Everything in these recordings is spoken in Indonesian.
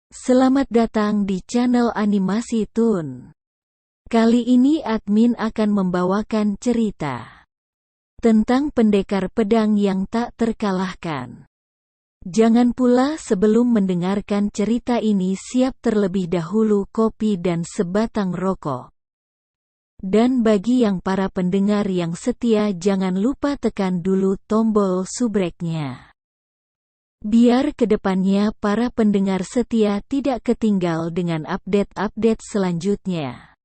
Selamat datang di channel Animasi Toon. Kali ini admin akan membawakan cerita tentang pendekar pedang yang tak terkalahkan. Jangan pula sebelum mendengarkan cerita ini siap terlebih dahulu kopi dan sebatang rokok. Dan bagi yang para pendengar yang setia jangan lupa tekan dulu tombol subscribe-nya. Biar kedepannya para pendengar setia tidak ketinggal dengan update-update selanjutnya.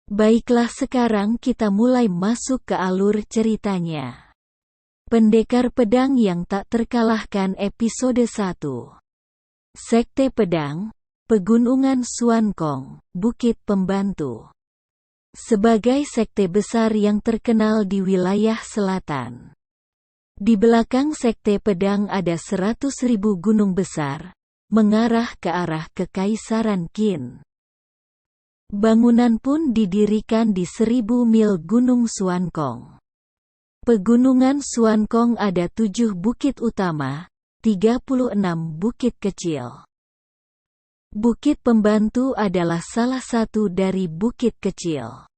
Baiklah, sekarang kita mulai masuk ke alur ceritanya. Pendekar Pedang yang Tak Terkalahkan episode 1. Sekte Pedang, Pegunungan Xuankong, Bukit Pembantu. Sebagai sekte besar yang terkenal di wilayah selatan. Di belakang sekte pedang ada 100.000 gunung besar, mengarah ke arah Kekaisaran Qin. Bangunan pun didirikan di 1000 mil Gunung Xuankong. Pegunungan Xuankong ada 7 bukit utama, 36 bukit kecil. Bukit Pembantu adalah salah satu dari bukit kecil.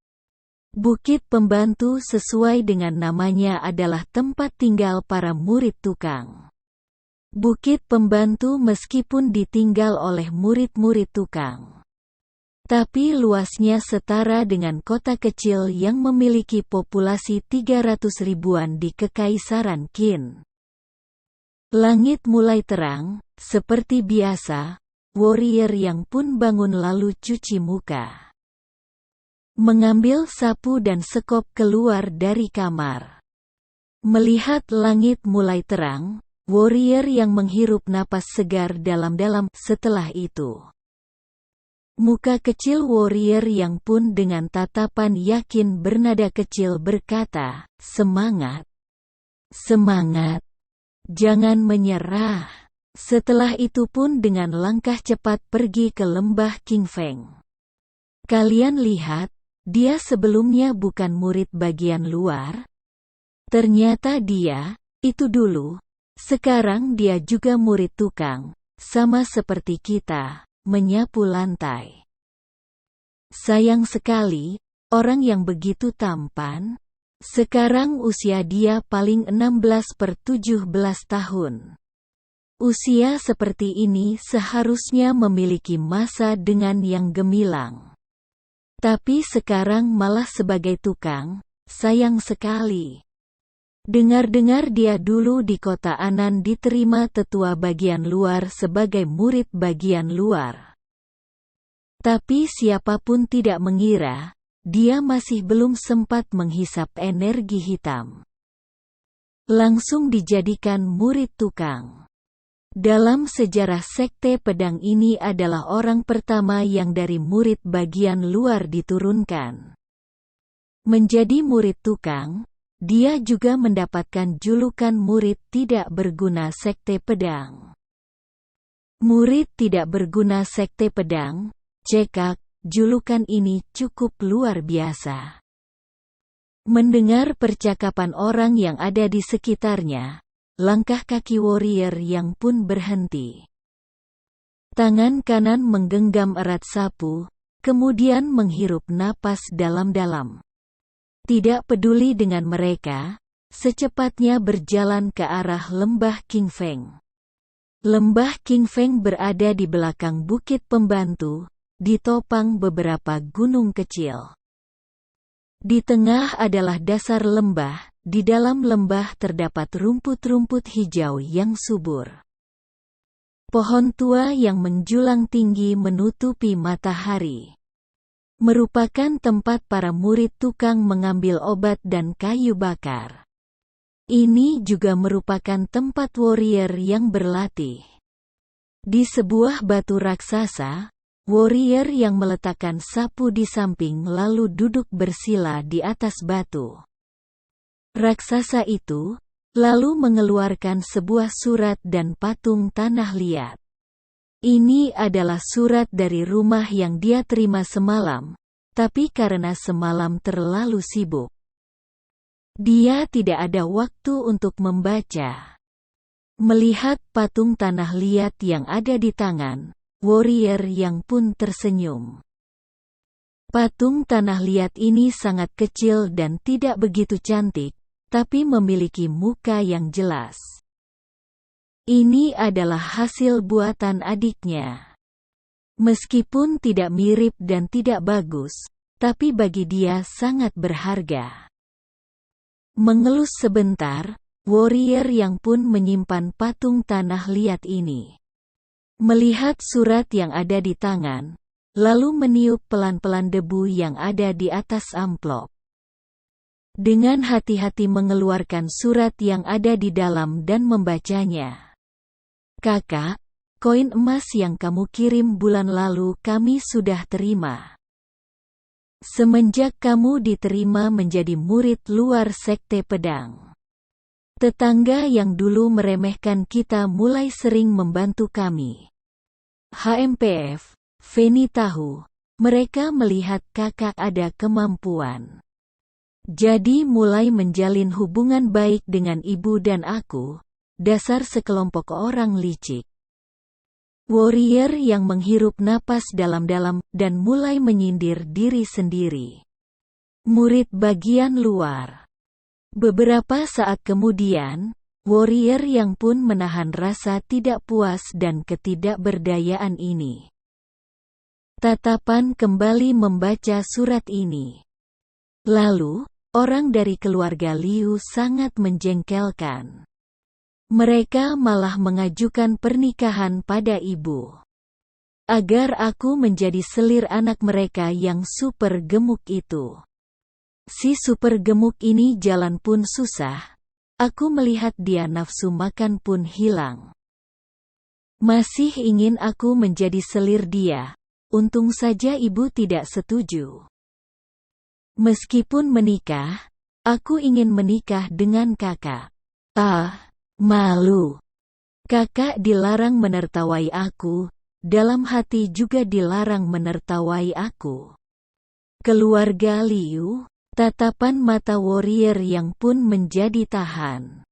Bukit Pembantu sesuai dengan namanya adalah tempat tinggal para murid tukang. Bukit Pembantu meskipun ditinggal oleh murid-murid tukang, tapi luasnya setara dengan kota kecil yang memiliki populasi 300 ribuan di Kekaisaran Qin. Langit mulai terang, seperti biasa, warrior yang pun bangun lalu cuci muka. Mengambil sapu dan sekop keluar dari kamar. Melihat langit mulai terang, warrior yang menghirup napas segar dalam-dalam. Setelah itu, muka kecil warrior yang pun dengan tatapan yakin bernada kecil berkata, "Semangat! Semangat! Jangan menyerah!" Setelah itu pun dengan langkah cepat pergi ke lembah Qingfeng. Kalian lihat, dia sebelumnya bukan murid bagian luar. Ternyata dia, itu dulu, sekarang dia juga murid tukang, sama seperti kita, menyapu lantai. Sayang sekali, orang yang begitu tampan, sekarang usia dia paling 16/17 tahun. Usia seperti ini seharusnya memiliki masa dengan yang gemilang. Tapi sekarang malah sebagai tukang, sayang sekali. Dengar-dengar dia dulu di kota Anan diterima tetua bagian luar sebagai murid bagian luar. Tapi siapapun tidak mengira, dia masih belum sempat menghisap energi hitam. Langsung dijadikan murid tukang. Dalam sejarah sekte pedang ini adalah orang pertama yang dari murid bagian luar diturunkan. Menjadi murid tukang, dia juga mendapatkan julukan murid tidak berguna sekte pedang. Murid tidak berguna sekte pedang, cekak, julukan ini cukup luar biasa. Mendengar percakapan orang yang ada di sekitarnya, langkah kaki warrior yang pun berhenti. Tangan kanan menggenggam erat sapu, kemudian menghirup napas dalam-dalam. Tidak peduli dengan mereka, secepatnya berjalan ke arah lembah Qingfeng. Lembah Qingfeng berada di belakang Bukit Pembantu, ditopang beberapa gunung kecil. Di tengah adalah dasar lembah. Di dalam lembah terdapat rumput-rumput hijau yang subur. Pohon tua yang menjulang tinggi menutupi matahari. Merupakan tempat para murid tukang mengambil obat dan kayu bakar. Ini juga merupakan tempat warrior yang berlatih. Di sebuah batu raksasa, warrior yang meletakkan sapu di samping lalu duduk bersila di atas batu. Raksasa itu, lalu mengeluarkan sebuah surat dan patung tanah liat. Ini adalah surat dari rumah yang dia terima semalam, tapi karena semalam terlalu sibuk, dia tidak ada waktu untuk membaca. Melihat patung tanah liat yang ada di tangan, warrior yang pun tersenyum. Patung tanah liat ini sangat kecil dan tidak begitu cantik, tapi memiliki muka yang jelas. Ini adalah hasil buatan adiknya. Meskipun tidak mirip dan tidak bagus, tapi bagi dia sangat berharga. Mengelus sebentar, warrior yang pun menyimpan patung tanah liat ini. Melihat surat yang ada di tangan, lalu meniup pelan-pelan debu yang ada di atas amplop. Dengan hati-hati mengeluarkan surat yang ada di dalam dan membacanya. Kakak, koin emas yang kamu kirim bulan lalu kami sudah terima. Semenjak kamu diterima menjadi murid luar sekte pedang. Tetangga yang dulu meremehkan kita mulai sering membantu kami. HMPF, Feni tahu, mereka melihat kakak ada kemampuan. Jadi mulai menjalin hubungan baik dengan ibu dan aku, dasar sekelompok orang licik. Warrior yang menghirup napas dalam-dalam dan mulai menyindir diri sendiri. Murid bagian luar. Beberapa saat kemudian, warrior yang pun menahan rasa tidak puas dan ketidakberdayaan ini. Tatapan kembali membaca surat ini. Lalu, orang dari keluarga Liu sangat menjengkelkan. Mereka malah mengajukan pernikahan pada ibu. Agar aku menjadi selir anak mereka yang super gemuk itu. Si super gemuk ini jalan pun susah. Aku melihat dia nafsu makan pun hilang. Masih ingin aku menjadi selir dia. Untung saja ibu tidak setuju. Meskipun menikah, aku ingin menikah dengan kakak. Malu. Kakak dilarang menertawai aku, dalam hati juga dilarang menertawai aku. Keluarga Liu. Tatapan mata warrior yang pun menjadi tahan.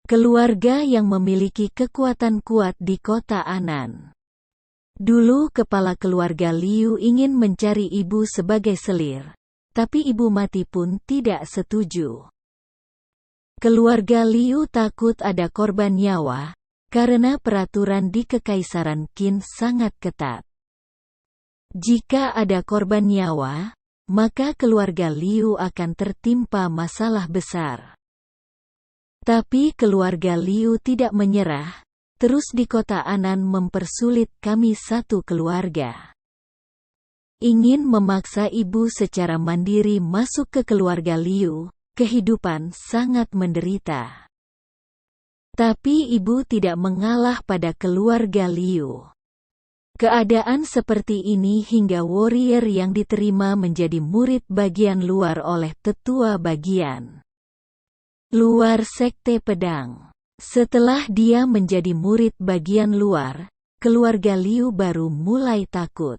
Keluarga yang memiliki kekuatan kuat di kota Anan. Dulu kepala keluarga Liu ingin mencari ibu sebagai selir, tapi ibu mati pun tidak setuju. Keluarga Liu takut ada korban nyawa, karena peraturan di Kekaisaran Qin sangat ketat. Jika ada korban nyawa, maka keluarga Liu akan tertimpa masalah besar. Tapi keluarga Liu tidak menyerah, terus di kota Anan mempersulit kami satu keluarga. Ingin memaksa ibu secara mandiri masuk ke keluarga Liu, kehidupan sangat menderita. Tapi ibu tidak mengalah pada keluarga Liu. Keadaan seperti ini hingga warrior yang diterima menjadi murid bagian luar oleh tetua bagian luar sekte pedang. Setelah dia menjadi murid bagian luar, keluarga Liu baru mulai takut.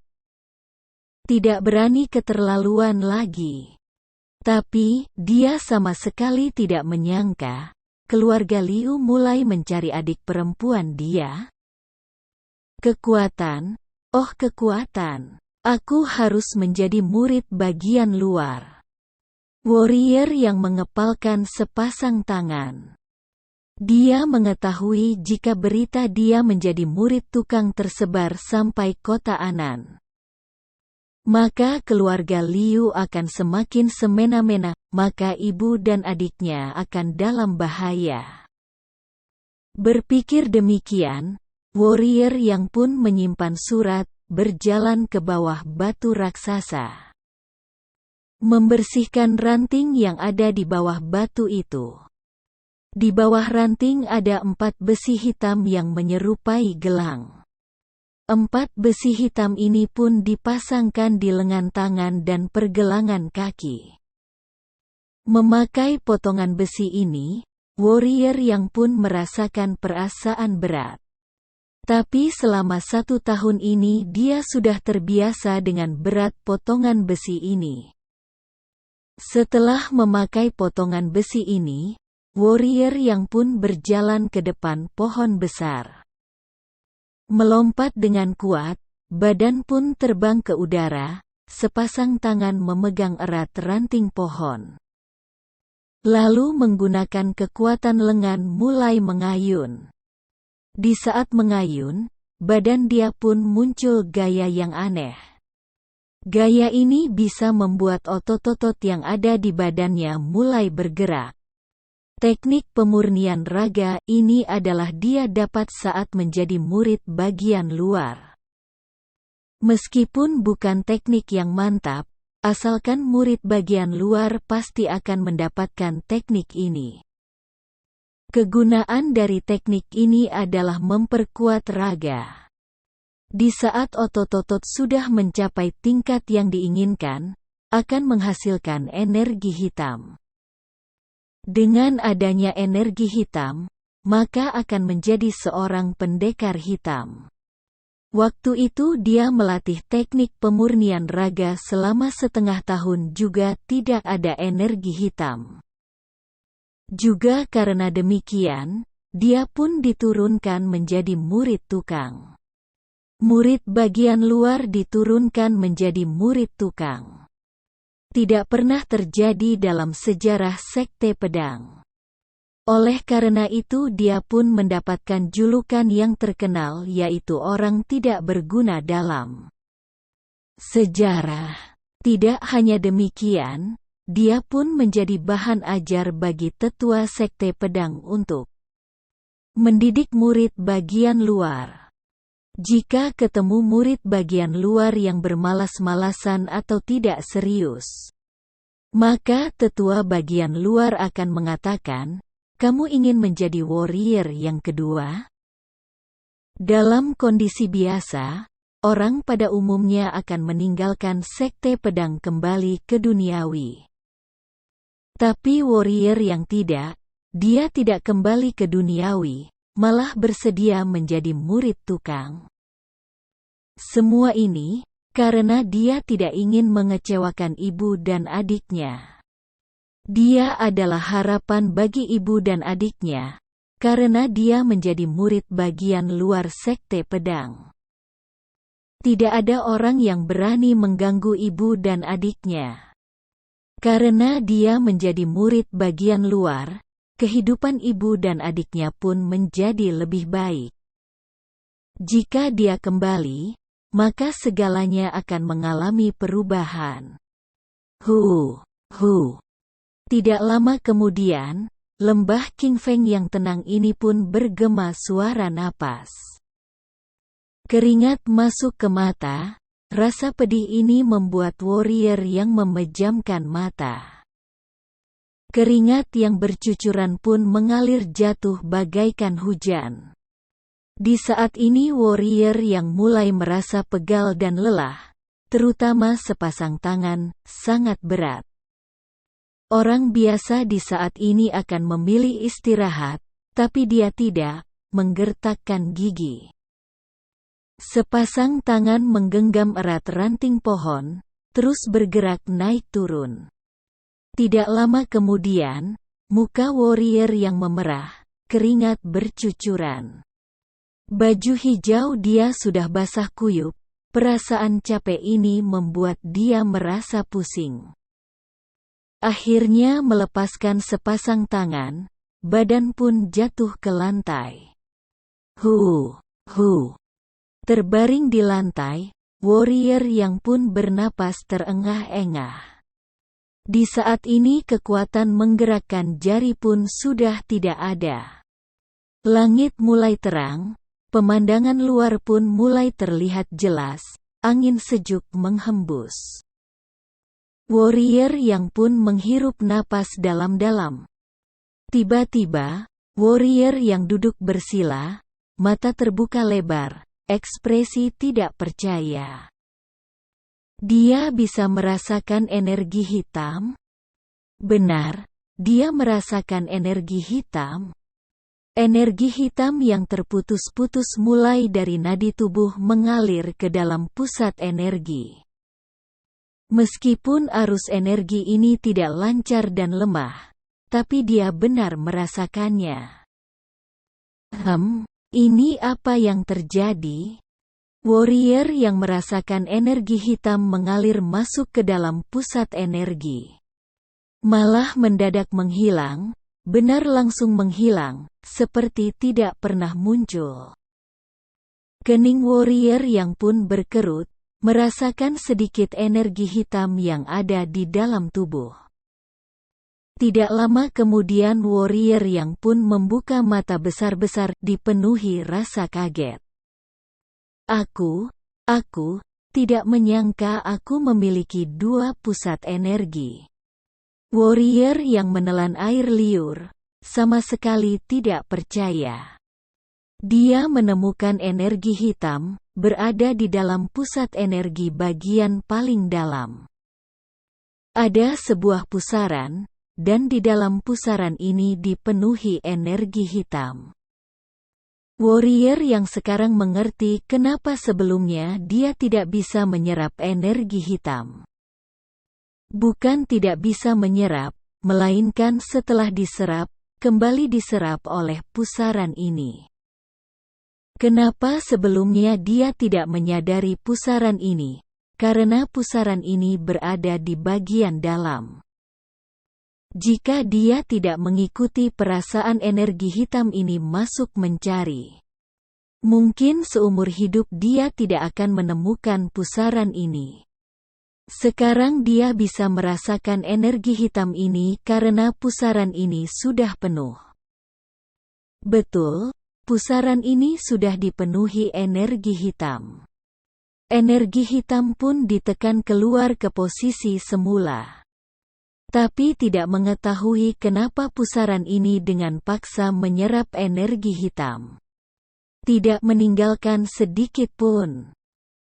Tidak berani keterlaluan lagi. Tapi, dia sama sekali tidak menyangka, keluarga Liu mulai mencari adik perempuan dia. Kekuatan, oh kekuatan. Aku harus menjadi murid bagian luar. Warrior yang mengepalkan sepasang tangan. Dia mengetahui jika berita dia menjadi murid tukang tersebar sampai kota Anan. Maka keluarga Liu akan semakin semena-mena, maka ibu dan adiknya akan dalam bahaya. Berpikir demikian, warrior yang pun menyimpan surat, berjalan ke bawah batu raksasa. Membersihkan ranting yang ada di bawah batu itu. Di bawah ranting ada 4 besi hitam yang menyerupai gelang. 4 besi hitam ini pun dipasangkan di lengan tangan dan pergelangan kaki. Memakai potongan besi ini, warrior yang pun merasakan perasaan berat. Tapi selama 1 tahun ini dia sudah terbiasa dengan berat potongan besi ini. Setelah memakai potongan besi ini, warrior yang pun berjalan ke depan pohon besar. Melompat dengan kuat, badan pun terbang ke udara, sepasang tangan memegang erat ranting pohon. Lalu menggunakan kekuatan lengan mulai mengayun. Di saat mengayun, badan dia pun muncul gaya yang aneh. Gaya ini bisa membuat otot-otot yang ada di badannya mulai bergerak. Teknik pemurnian raga ini adalah dia dapat saat menjadi murid bagian luar. Meskipun bukan teknik yang mantap, asalkan murid bagian luar pasti akan mendapatkan teknik ini. Kegunaan dari teknik ini adalah memperkuat raga. Di saat otot-otot sudah mencapai tingkat yang diinginkan, akan menghasilkan energi hitam. Dengan adanya energi hitam, maka akan menjadi seorang pendekar hitam. Waktu itu dia melatih teknik pemurnian raga selama setengah tahun juga tidak ada energi hitam. Juga karena demikian, dia pun diturunkan menjadi murid tukang. Murid bagian luar diturunkan menjadi murid tukang. Tidak pernah terjadi dalam sejarah sekte pedang. Oleh karena itu dia pun mendapatkan julukan yang terkenal yaitu orang tidak berguna dalam sejarah. Tidak hanya demikian, dia pun menjadi bahan ajar bagi tetua sekte pedang untuk mendidik murid bagian luar. Jika ketemu murid bagian luar yang bermalas-malasan atau tidak serius, maka tetua bagian luar akan mengatakan, "Kamu ingin menjadi warrior yang kedua?" Dalam kondisi biasa, orang pada umumnya akan meninggalkan sekte pedang kembali ke duniawi. Tapi warrior yang tidak, dia tidak kembali ke duniawi, malah bersedia menjadi murid tukang. Semua ini, karena dia tidak ingin mengecewakan ibu dan adiknya. Dia adalah harapan bagi ibu dan adiknya, karena dia menjadi murid bagian luar sekte pedang. Tidak ada orang yang berani mengganggu ibu dan adiknya. Karena dia menjadi murid bagian luar, kehidupan ibu dan adiknya pun menjadi lebih baik. Jika dia kembali, maka segalanya akan mengalami perubahan. Tidak lama kemudian, lembah Qingfeng yang tenang ini pun bergema suara napas. Keringat masuk ke mata, rasa pedih ini membuat warrior yang memejamkan mata. Keringat yang bercucuran pun mengalir jatuh bagaikan hujan. Di saat ini warrior yang mulai merasa pegal dan lelah, terutama sepasang tangan, sangat berat. Orang biasa di saat ini akan memilih istirahat, tapi dia tidak, menggertakkan gigi. Sepasang tangan menggenggam erat ranting pohon, terus bergerak naik turun. Tidak lama kemudian, muka warrior yang memerah, keringat bercucuran. Baju hijau dia sudah basah kuyup, perasaan capek ini membuat dia merasa pusing. Akhirnya melepaskan sepasang tangan, badan pun jatuh ke lantai. Terbaring di lantai, warrior yang pun bernapas terengah-engah. Di saat ini kekuatan menggerakkan jari pun sudah tidak ada. Langit mulai terang, pemandangan luar pun mulai terlihat jelas, angin sejuk menghembus. Warrior yang pun menghirup napas dalam-dalam. Tiba-tiba, warrior yang duduk bersila, mata terbuka lebar, ekspresi tidak percaya. Dia bisa merasakan energi hitam? Benar, dia merasakan energi hitam. Energi hitam yang terputus-putus mulai dari nadi tubuh mengalir ke dalam pusat energi. Meskipun arus energi ini tidak lancar dan lemah, tapi dia benar merasakannya. Ini apa yang terjadi? Warrior yang merasakan energi hitam mengalir masuk ke dalam pusat energi. Malah mendadak menghilang, benar langsung menghilang, seperti tidak pernah muncul. Kening warrior yang pun berkerut, merasakan sedikit energi hitam yang ada di dalam tubuh. Tidak lama kemudian warrior yang pun membuka mata besar-besar dipenuhi rasa kaget. Aku tidak menyangka aku memiliki dua pusat energi. Warrior yang menelan air liur, sama sekali tidak percaya. Dia menemukan energi hitam, berada di dalam pusat energi bagian paling dalam. Ada sebuah pusaran, dan di dalam pusaran ini dipenuhi energi hitam. Warrior yang sekarang mengerti kenapa sebelumnya dia tidak bisa menyerap energi hitam. Bukan tidak bisa menyerap, melainkan setelah diserap, kembali diserap oleh pusaran ini. Kenapa sebelumnya dia tidak menyadari pusaran ini? Karena pusaran ini berada di bagian dalam. Jika dia tidak mengikuti perasaan energi hitam ini masuk mencari, mungkin seumur hidup dia tidak akan menemukan pusaran ini. Sekarang dia bisa merasakan energi hitam ini karena pusaran ini sudah penuh. Betul, pusaran ini sudah dipenuhi energi hitam. Energi hitam pun ditekan keluar ke posisi semula. Tapi tidak mengetahui kenapa pusaran ini dengan paksa menyerap energi hitam. Tidak meninggalkan sedikit pun.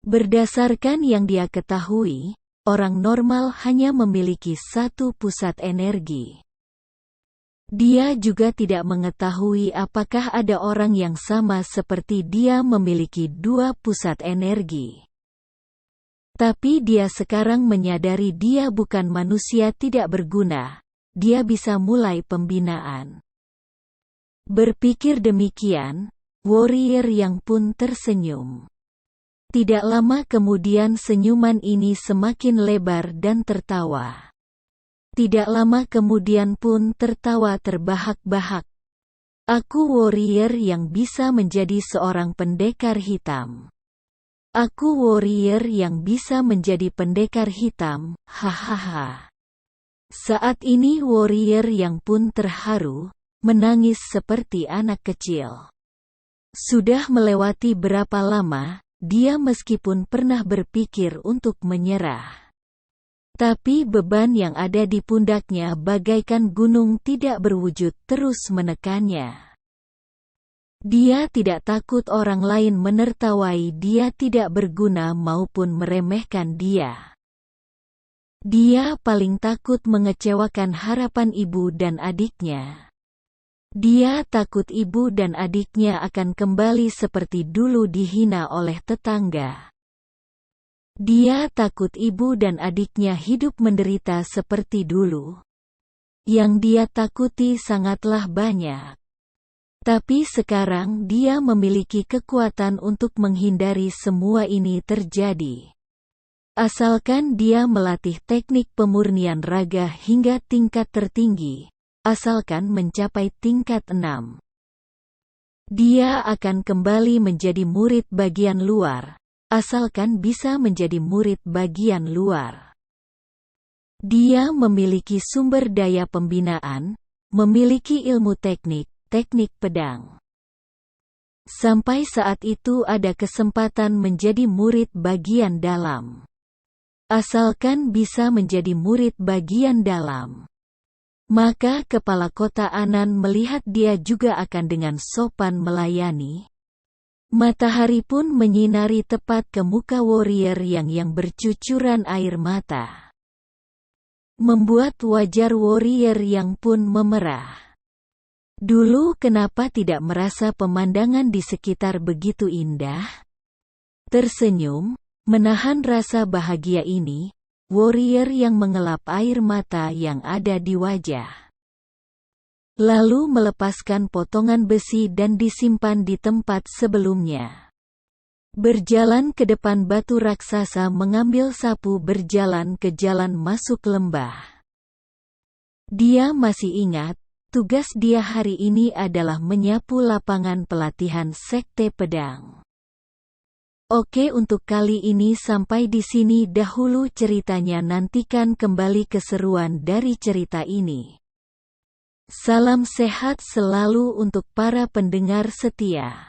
Berdasarkan yang dia ketahui, orang normal hanya memiliki satu pusat energi. Dia juga tidak mengetahui apakah ada orang yang sama seperti dia memiliki dua pusat energi. Tapi dia sekarang menyadari dia bukan manusia tidak berguna, dia bisa mulai pembinaan. Berpikir demikian, warrior yang pun tersenyum. Tidak lama kemudian senyuman ini semakin lebar dan tertawa. Tidak lama kemudian pun tertawa terbahak-bahak. Aku warrior yang bisa menjadi seorang pendekar hitam. Aku warrior yang bisa menjadi pendekar hitam, hahaha. Saat ini warrior yang pun terharu, menangis seperti anak kecil. Sudah melewati berapa lama, dia meskipun pernah berpikir untuk menyerah. Tapi beban yang ada di pundaknya bagaikan gunung tidak berwujud terus menekannya. Dia tidak takut orang lain menertawai dia tidak berguna maupun meremehkan dia. Dia paling takut mengecewakan harapan ibu dan adiknya. Dia takut ibu dan adiknya akan kembali seperti dulu dihina oleh tetangga. Dia takut ibu dan adiknya hidup menderita seperti dulu. Yang dia takuti sangatlah banyak. Tapi sekarang dia memiliki kekuatan untuk menghindari semua ini terjadi. Asalkan dia melatih teknik pemurnian raga hingga tingkat tertinggi, asalkan mencapai tingkat 6. Dia akan kembali menjadi murid bagian luar, asalkan bisa menjadi murid bagian luar. Dia memiliki sumber daya pembinaan, memiliki ilmu teknik pedang. Sampai saat itu ada kesempatan menjadi murid bagian dalam. Asalkan bisa menjadi murid bagian dalam, maka kepala kota Anan melihat dia juga akan dengan sopan melayani. Matahari pun menyinari tepat ke muka warrior yang bercucuran air mata. Membuat wajar warrior yang pun memerah. Dulu kenapa tidak merasa pemandangan di sekitar begitu indah? Tersenyum, menahan rasa bahagia ini, warrior yang mengelap air mata yang ada di wajah. lalu melepaskan potongan besi dan disimpan di tempat sebelumnya. Berjalan ke depan, batu raksasa mengambil sapu berjalan ke jalan masuk lembah. Dia masih ingat, tugas dia hari ini adalah menyapu lapangan pelatihan Sekte Pedang. Oke, untuk kali ini sampai di sini dahulu ceritanya, nantikan kembali keseruan dari cerita ini. Salam sehat selalu untuk para pendengar setia.